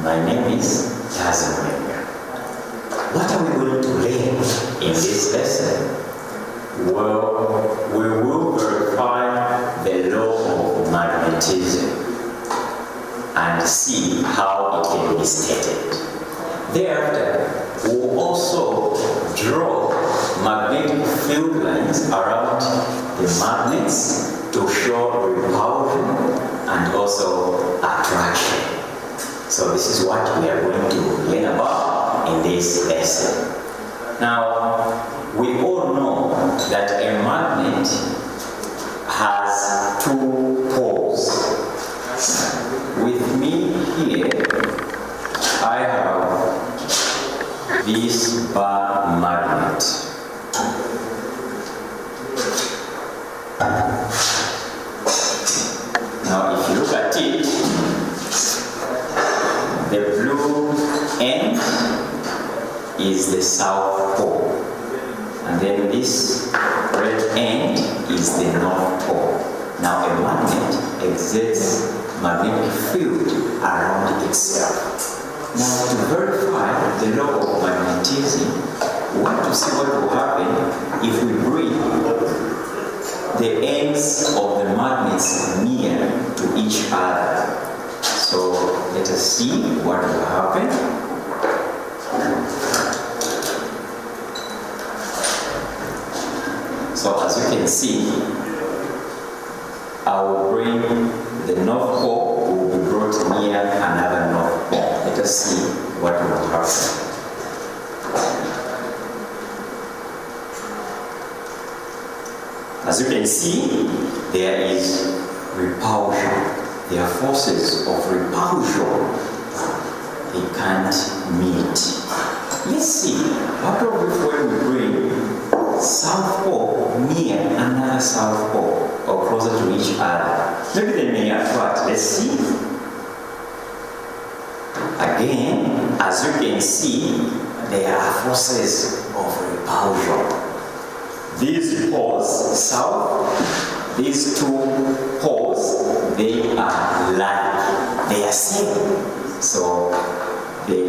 My name is Tazamania. What are we going to learn in this lesson? Well, we will verify the law of magnetism and see how it can be stated. Thereafter, we will also draw magnetic field lines around the magnets to show repulsion and also attraction. So this is what we are going to learn about in this lesson. Now, we all know that a magnet has two poles. With me here, I have this bar magnet. Now, if you look at it, the blue end is the south pole, and then this red end is the north pole. Now, a magnet exerts magnetic field around itself. Now, to verify the law of magnetism, we want to see what will happen if we bring the ends of the magnets near to each other. So let us see what will happen. So as you can see, I will bring the north pole will be brought near another north pole. Let us see what will happen. As you can see, there is repulsion. There are forces of repulsion. They can't meet. Let's see. What if when we bring south pole near another south pole or closer to each other? Maybe they may attract. Let's see. Again, as you can see, there are forces of repulsion. These poles, south, these two poles, they are like, they are same. So the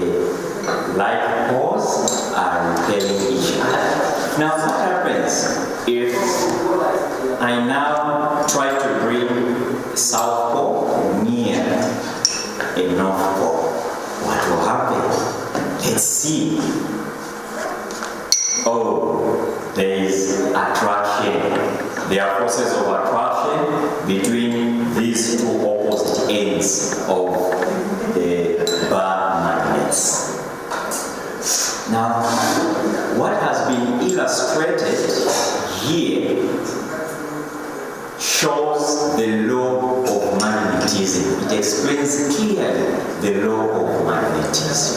like poles are repelling each other. Now what happens if I now try to bring south pole near a north pole? What will happen? Let's see. Oh, there is attraction. There are forces of attraction between these two opposite ends of the bar magnets. Now, what has been illustrated here shows the law of magnetism. It explains clearly the law of magnetism.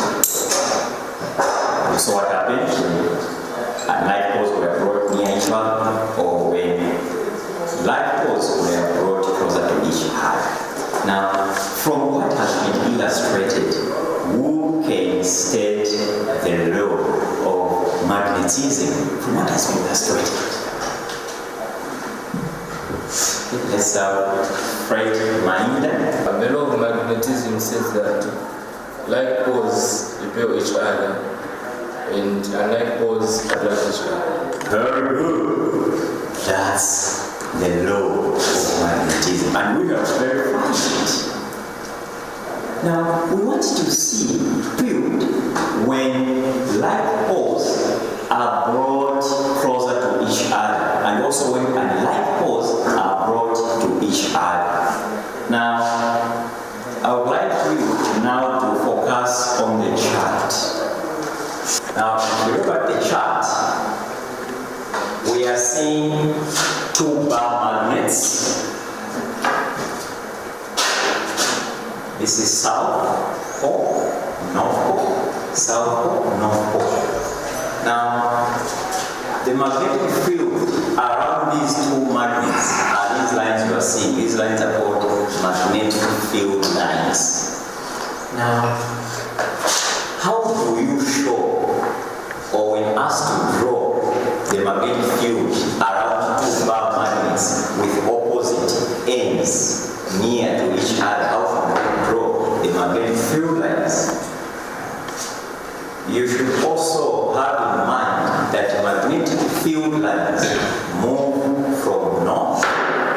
So what happened? Light poles were brought near each other, or when light poles were brought closer to each other. Now, from what has been illustrated, who can state the law of magnetism from what has been illustrated? Let's Fred Mainda. The law of magnetism says that light poles repel each other and unlike poles attract each other. Very good. That's the law of magnetism, and we have verified it. Now, we want to see field when light poles are brought closer to each other, and also when unlike poles are brought to each other. Now, I would like you now to focus on the chart. Now, if you look at the chart, we are seeing two bar magnets. This is south pole, north pole, south pole, north pole. Now, the magnetic field around these two magnets are these lines you are seeing. These lines are called magnetic field lines. Now, how do you show, or when asked to draw, the magnetic field around two bar magnets with opposite ends near to each other? How can we draw the magnetic field lines. You should also have in mind that magnetic field lines move from north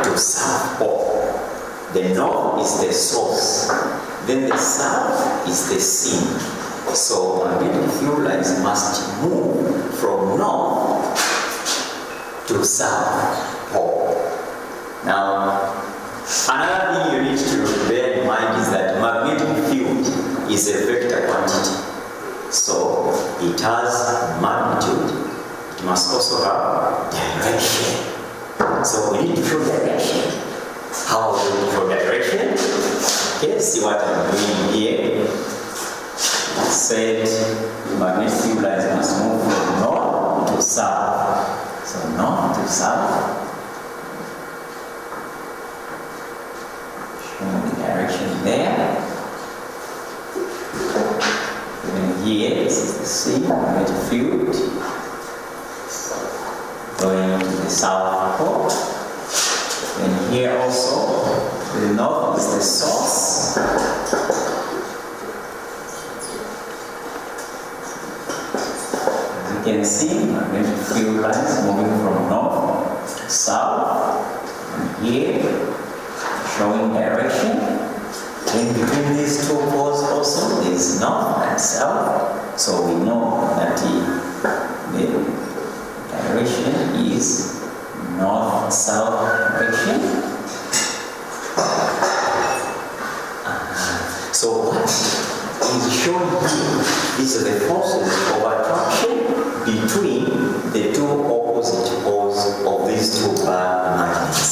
to south pole. The north is the source, then the south is the sink. So magnetic field lines must move from north to south pole. Now, another thing you need to bear in mind is that magnetic field is a vector quantity. So it has magnitude, it must also have direction. So we need to show direction. How do we show direction? Okay, see what I'm doing here. Said magnetic field lines must move from north to south. So north to south. Showing the direction there. Here, this is the sea, magnetic field, going to the south pole. And here also, to the north is the source. As you can see, magnetic field lines moving from north to south. And here, showing direction. In between these two poles also there is north and south, so we know that the direction is north-south direction. So what is shown here is the forces of attraction between the two opposite poles of these two bar magnets,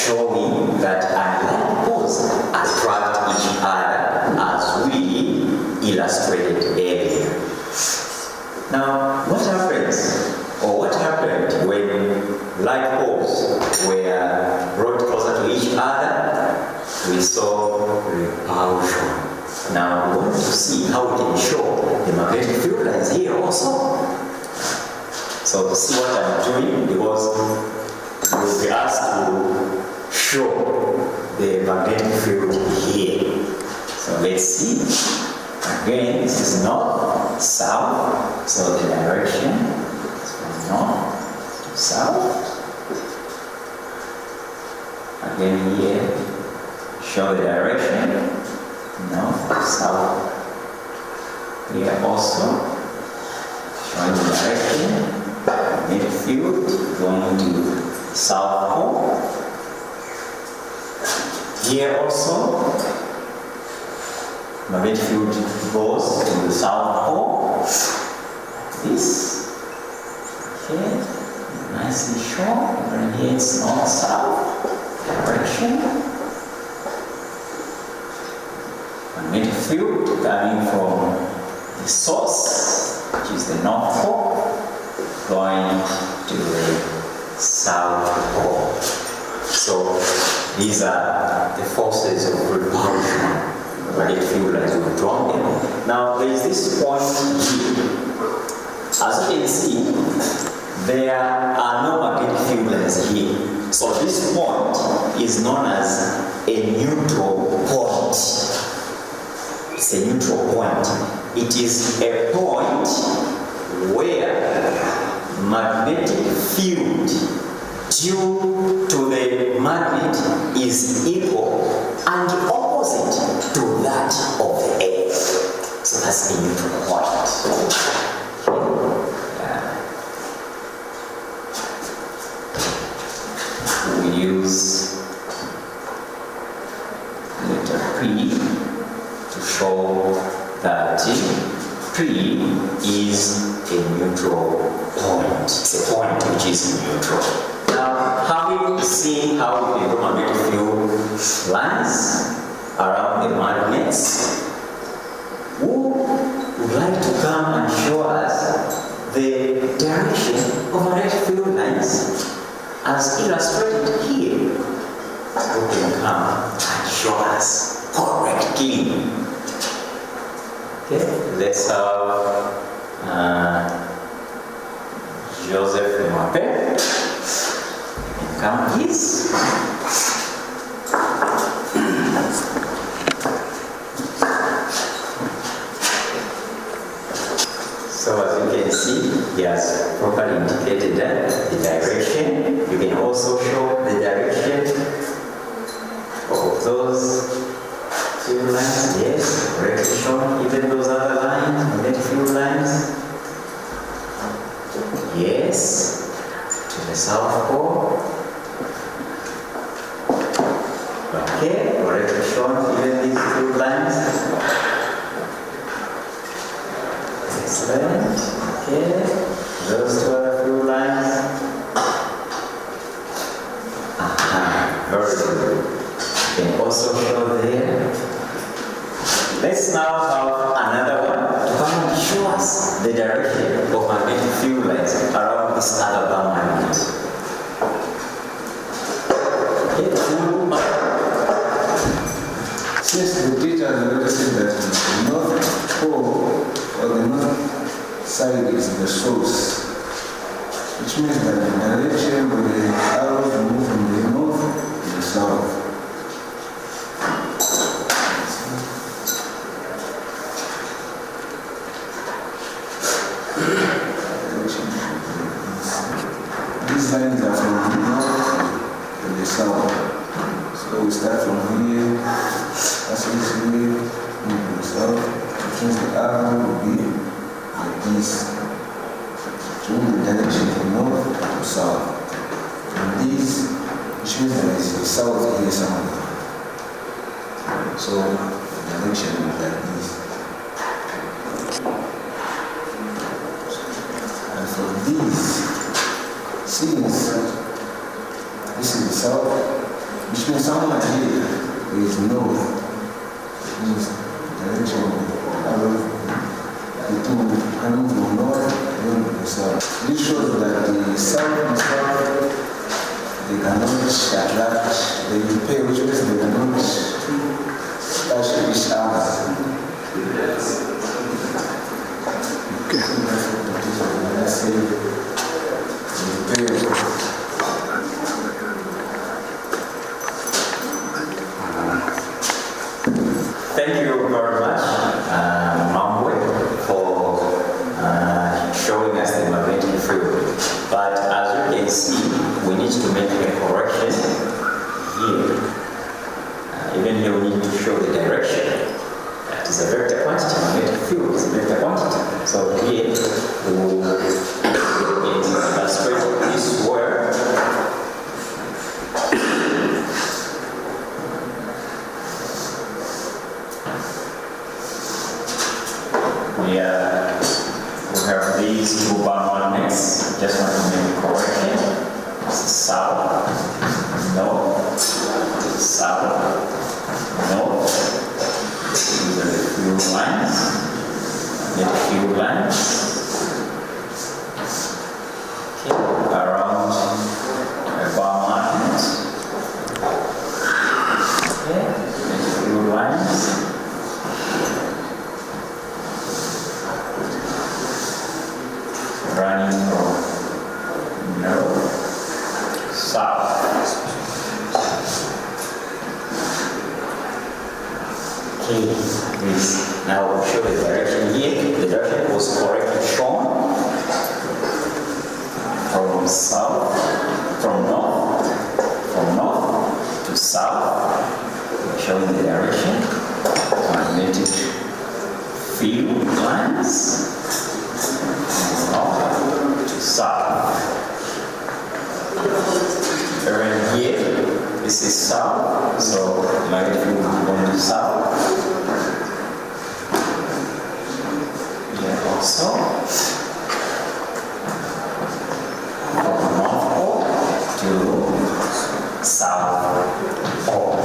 showing that unlike poles attract each other as we illustrated earlier. Now, what happens, or what happened when like poles were brought closer to each other? We saw repulsion. Now, we want to see how we can show the magnetic field lines here also. So, see what I'm doing, because we'll be asked to show the magnetic field here. So let's see. Again, this is north, south, so the direction is from north to south. Again here, show the direction, north to south. Here also, showing the direction, magnetic field going to south pole. Here also, magnetic field goes to the south pole. This, okay, nicely shown. And here it's north-south direction. Magnetic field coming from the source, which is the north pole, going to the south pole. So these are the forces of repulsion. Magnetic field lines, we've drawn them. Now there is this point here. As you can see, there are no magnetic field lines here. So this point is known as a neutral point. It's a neutral point. It is a point where magnetic field due to the magnet is equal and opposite to that of the Earth. So that's a neutral point. We use letter P to show that P is a neutral point. It's a point which is neutral. Now, having seen how we do magnetic field lines around the magnets, who would like to come and show us the direction of magnetic field lines as illustrated here? Who can come and show us correctly? Okay, let's have Joseph Mape. Come please. indicated the direction. You can also show the direction of those few lines. Yes, correctly shown. Even those other lines, magnetic field lines. Yes, to the South Pole. Okay, correctly shown. Even these field lines. Excellent. Okay. Those two other field lines. Very good. You can also show there. Let's now have another one to come and show us the direction of magnetic field lines around this other bar magnet. Since the teacher has already said that the north pole or the north side is the source, which means that the direction where the arrows move from the north to the south. These lines are from the north to the south. So we start from here, that's this way, to the south, which means the arrow will be like this. Change the direction from north to south. And this, which means there is a south here somewhere. So the direction is like this. And for these, since this is the south, which means somewhere here is north. It means the direction of the arrow, the two coming from north. This shows that the south and south, they cannot attract, they repel, which means they cannot touch each other. Let's say repel. Thank you very much, Mambwe, for showing us the magnetic field. But as you can see, we need to make a correction here. Even here we need to show the direction. That is a vector quantity. Magnetic field is a vector quantity. So here we will illustrate this word. We have these two bar magnets. Just want to make a correction. South, north, south, north. These are the field lines. The field lines. Okay, around a bar magnet. Okay, the field lines. Running from north, south. Okay, this now we'll show the direction here. The direction was correctly shown from south, from north to south. We're showing the direction. Magnetic field lines. North to south. Around here, this is south, so magnetic field will be going to south. Here also. From north pole to south pole.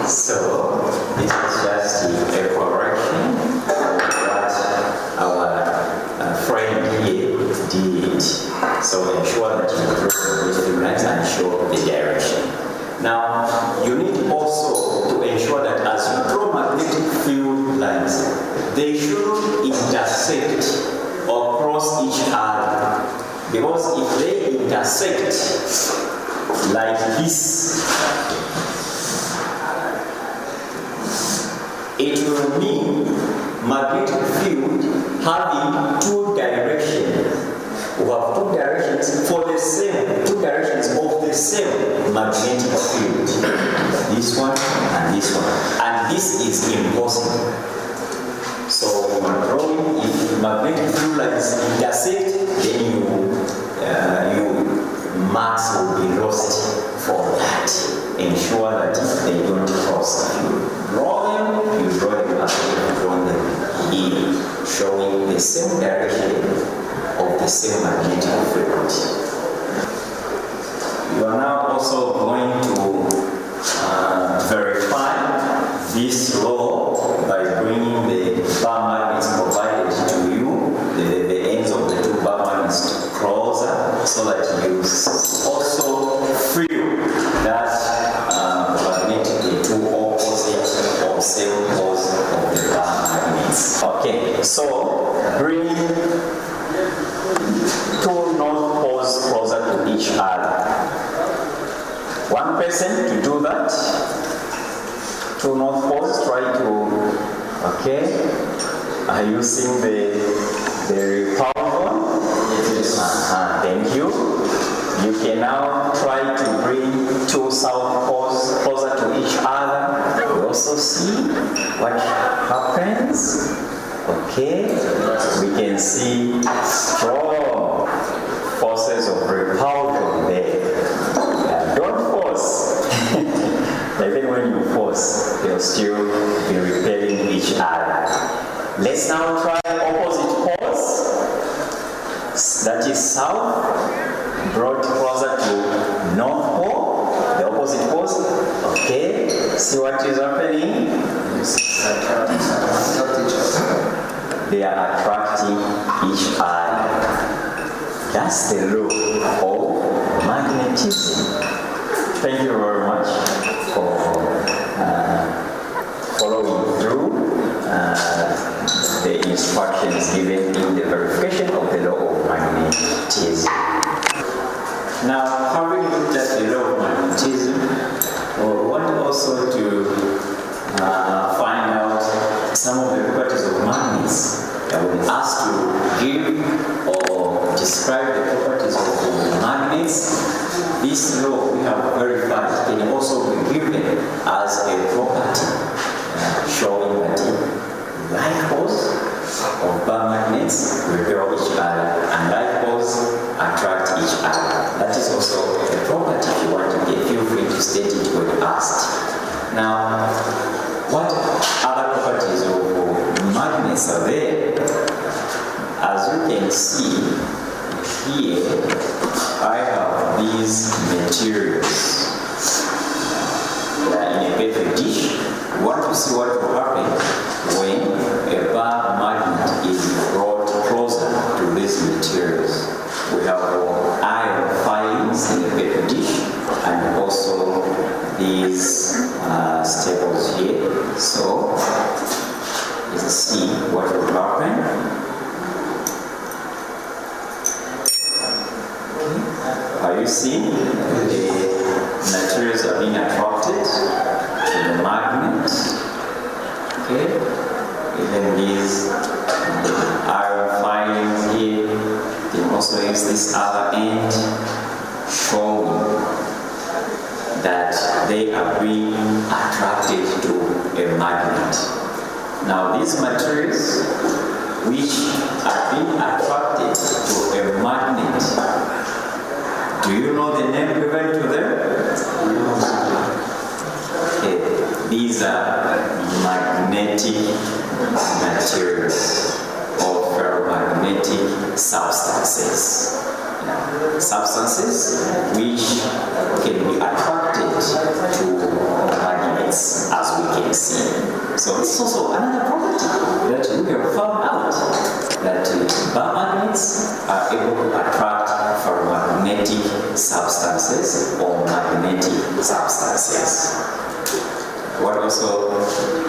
So this is just a correction of what our friend here did. So ensure that you draw the field lines and show the direction. Now you need also to ensure that as you draw magnetic field lines, they should intersect or cross each other. Because if they intersect like this, it will mean magnetic field having two directions. We have two directions for the same, two directions of the same magnetic field. This one and this one. And this is impossible. So when you are drawing, if magnetic field lines intersect, then marks will be lost for that. Ensure that they don't cross. If you draw them, you draw them as you draw them here, showing the same direction of the same magnetic field. You are now also going to verify this law by bringing the bar magnets provided to you, the ends of the two bar magnets closer, so that you also feel that the two opposite or same poles of the bar magnets. Okay, so bring two north poles closer to each other. One person to do that. Two north poles, try to, okay. Are you seeing the repulsion? Yes. Thank you. You can now try to bring two south poles closer to each other. You also see what happens. Okay. We can see strong forces of repulsion there. Don't force. Even when you force, they'll still be repelling each other. Let's now try opposite poles. That is south, brought closer to north pole, the opposite poles. Okay, see what is happening? They are attracting each other. That's the law of magnetism. Thank you very much for following through the instructions given in the verification of the law of magnetism. Now, having looked at the law of magnetism, we want also to find out some of the properties of magnets. I will ask to give or describe the properties of magnets. This law we have verified can also be given as a property showing that like poles of bar magnets repel each other and like poles attract each other. That is also a property. If you want to get, feel free to state it when asked. Now, what other properties of magnets are there? As you can see here, I have these materials. They are in a paper dish. We want to see what will happen when a bar magnet is brought closer to these materials. We have iron filings in the paper dish and also these staples here. So let's see what will happen. Are you seeing the materials are being attracted to the magnet? Okay, even these iron filings here, they also use this other end, showing that they are being attracted to a magnet. Now these materials which are being attracted to a magnet, do you know the name given to them? Okay. These are magnetic materials or ferromagnetic substances. Substances which can be attracted to magnets, as we can see. So this is also another property that we have found out, that bar magnets are able to attract ferromagnetic substances or magnetic substances. What also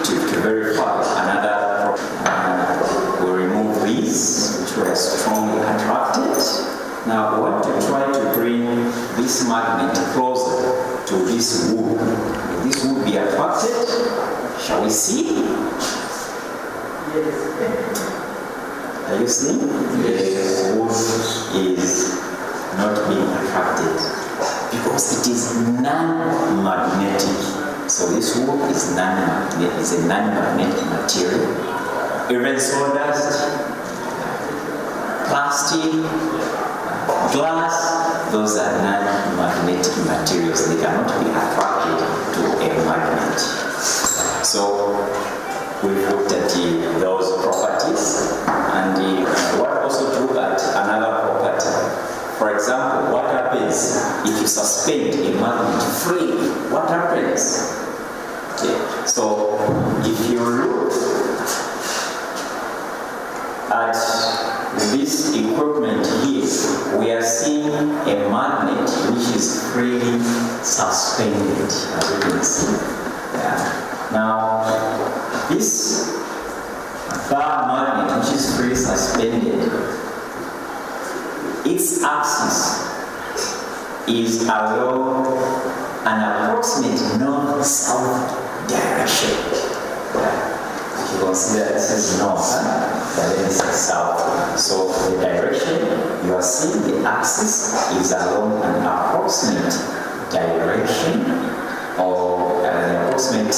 to verify another property, we remove these which were strongly attracted. Now we want to try to bring this magnet closer to this wood. Will this wood be attracted? Shall we see? Are you seeing? The wood is not being attracted because it is non-magnetic. So this wood is a non-magnetic material. Even sawdust, plastic, glass, those are non-magnetic materials. They cannot be attracted to a magnet. So we've looked at those properties, and what also to look at another property. For example, what happens if you suspend a magnet freely? What happens? Okay. So if you look at this equipment here, we are seeing a magnet which is freely suspended, as you can see. Yeah. Now, this bar magnet which is freely suspended, its axis is along an approximate north-south direction. If you consider this is north, then this is south. So the direction you are seeing, the axis is along an approximate direction, or an approximate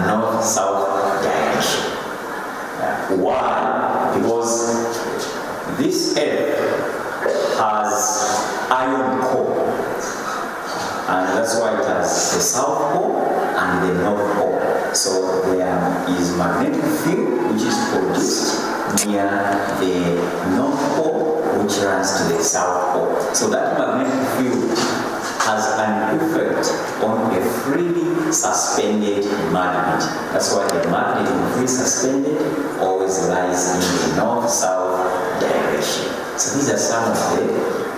north-south direction. Why? Because this earth has iron core, and that's why it has the south pole and the north pole. So there is magnetic field which is produced near the north pole, which runs to the south pole. So that magnetic field has an effect on a freely suspended magnet. That's why the magnet in freely suspended always lies in the north-south direction. So these are some of the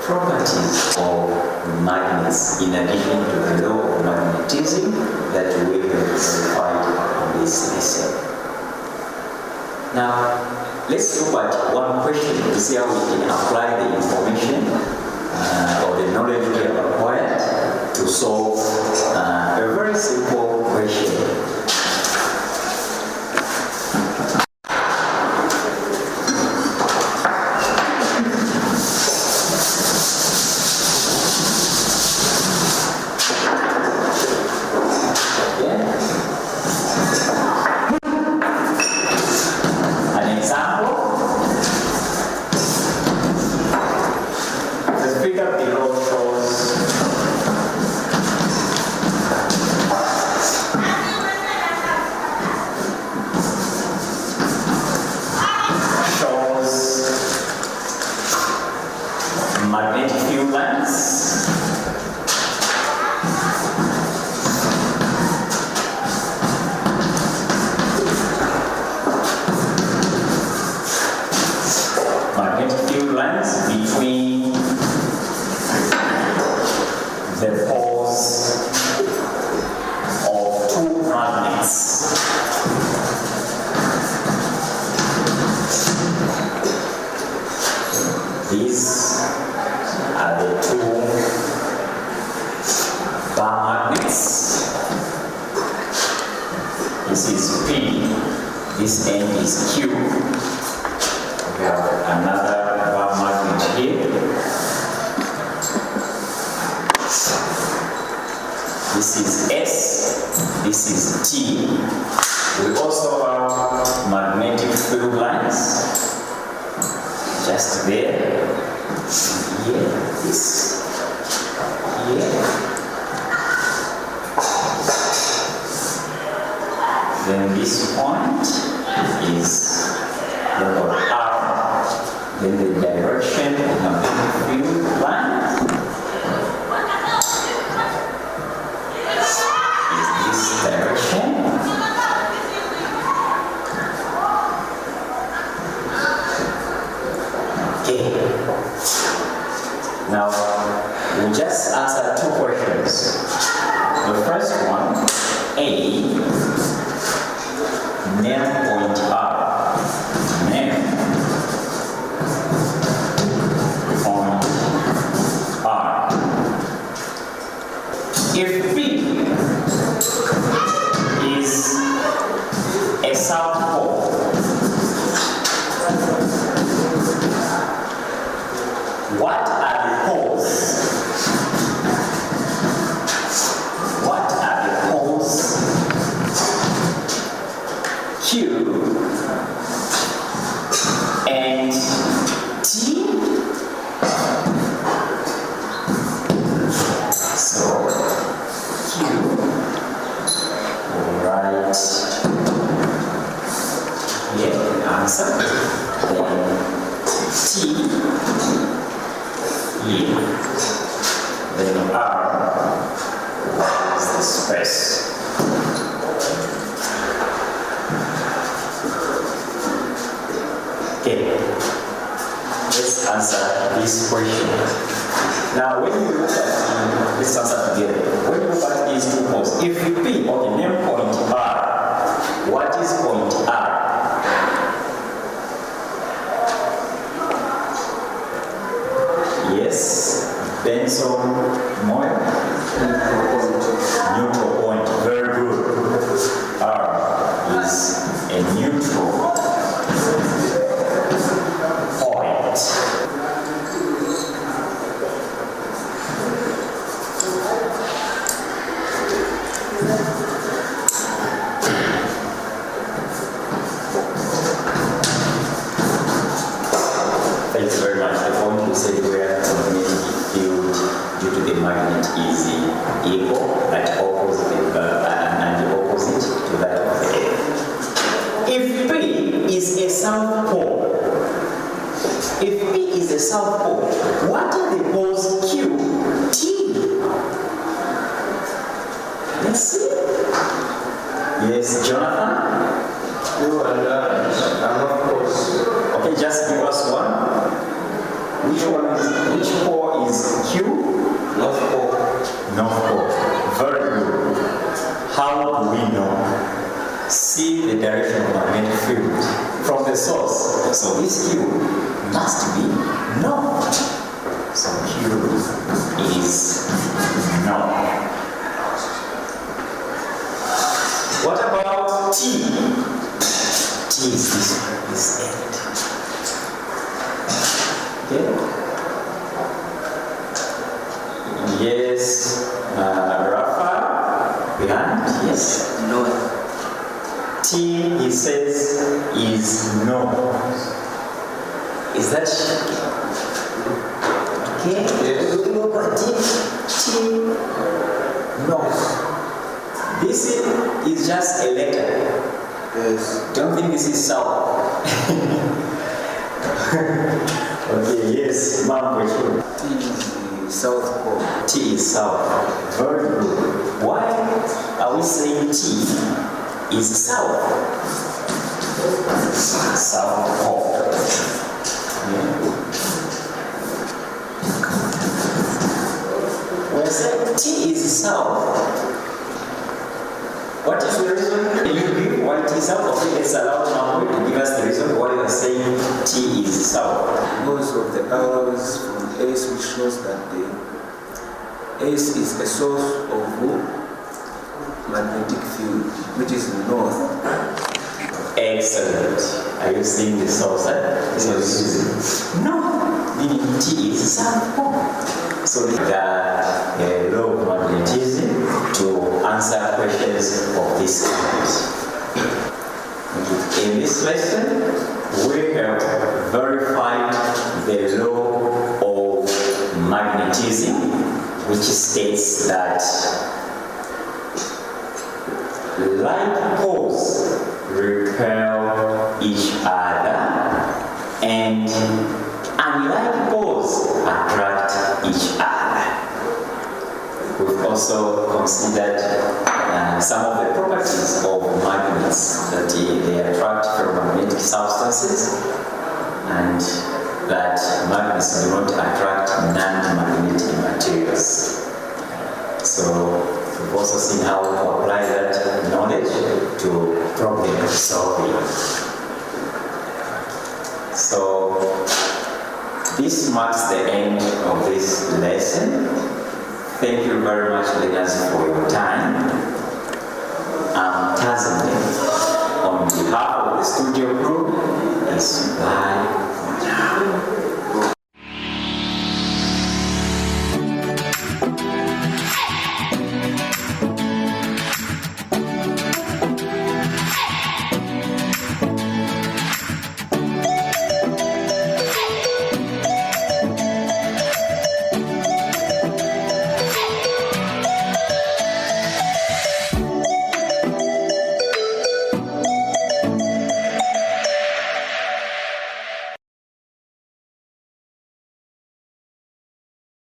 properties of magnets, in addition to the law of magnetism that we have verified in this lesson. Now, let's look at one question to see how we can apply the information or the knowledge we have acquired to solve a very simple question. Magnetic field lines. Magnetic field lines between the poles of two magnets. These are the two bar magnets. This is P, this end is Q. We have another bar magnet here. This is S, this is T. We also have magnetic field lines just there. Here, this, here. Then this point is level R. Then the direction of the magnetic field line is this direction. Okay. Now, we'll just answer two questions. The first one, A, name point R. Name point R. If B is T, E, then R is the stress. Okay, let's answer this question. Now, when you look at let's answer together. When you look at these two points, if P, okay, name point R, what is point R? Yes, Benson Moyle. Neutral point. Very good. R is a neutral point. Thank you very much. The point you said where the magnetic field due to the magnet is equal, that opposite and the opposite to that of the Earth. If P is a south pole, what are the poles Q, T? Let's see. Yes, Jonathan? You and of course. Okay, just give us one. Which pole is Q? North Pole. North pole. Very good. How do we know? See the direction of magnetic field from the source. So this Q must be north. So Q is north. What about T? T is this end. Okay. Yes, Rafa, behind, yes. North. T, he says, is no. Is that okay? Yes. We look at T, no. This is just a letter. Yes. Don't think this is south. Okay, yes, Ma'am, T is the South Pole. T is south. Very good. Why are we saying T is south? South pole. Yeah. When I say T is south, what is the reason? Can you give why T is south? Okay, let's allow Ma'am to give us the reason why you are saying T is south. Because of the arrows from S, which shows that the S is a source of magnetic field, which is north. Excellent. Are you seeing the source? Yes. No, meaning T is south pole. So the law of magnetism to answer questions of this kind. In this lesson, we have verified the law of magnetism, which states that like poles repel each other and unlike poles attract each other. We've also considered some of the properties of magnets, that they attract ferromagnetic substances and that magnets do not attract non-magnetic materials. So we've also seen how to apply that knowledge to problem solving. So this marks the end of this lesson. Thank you very much, learners, for your time. I'm Kazim. On behalf of the studio crew, it's bye.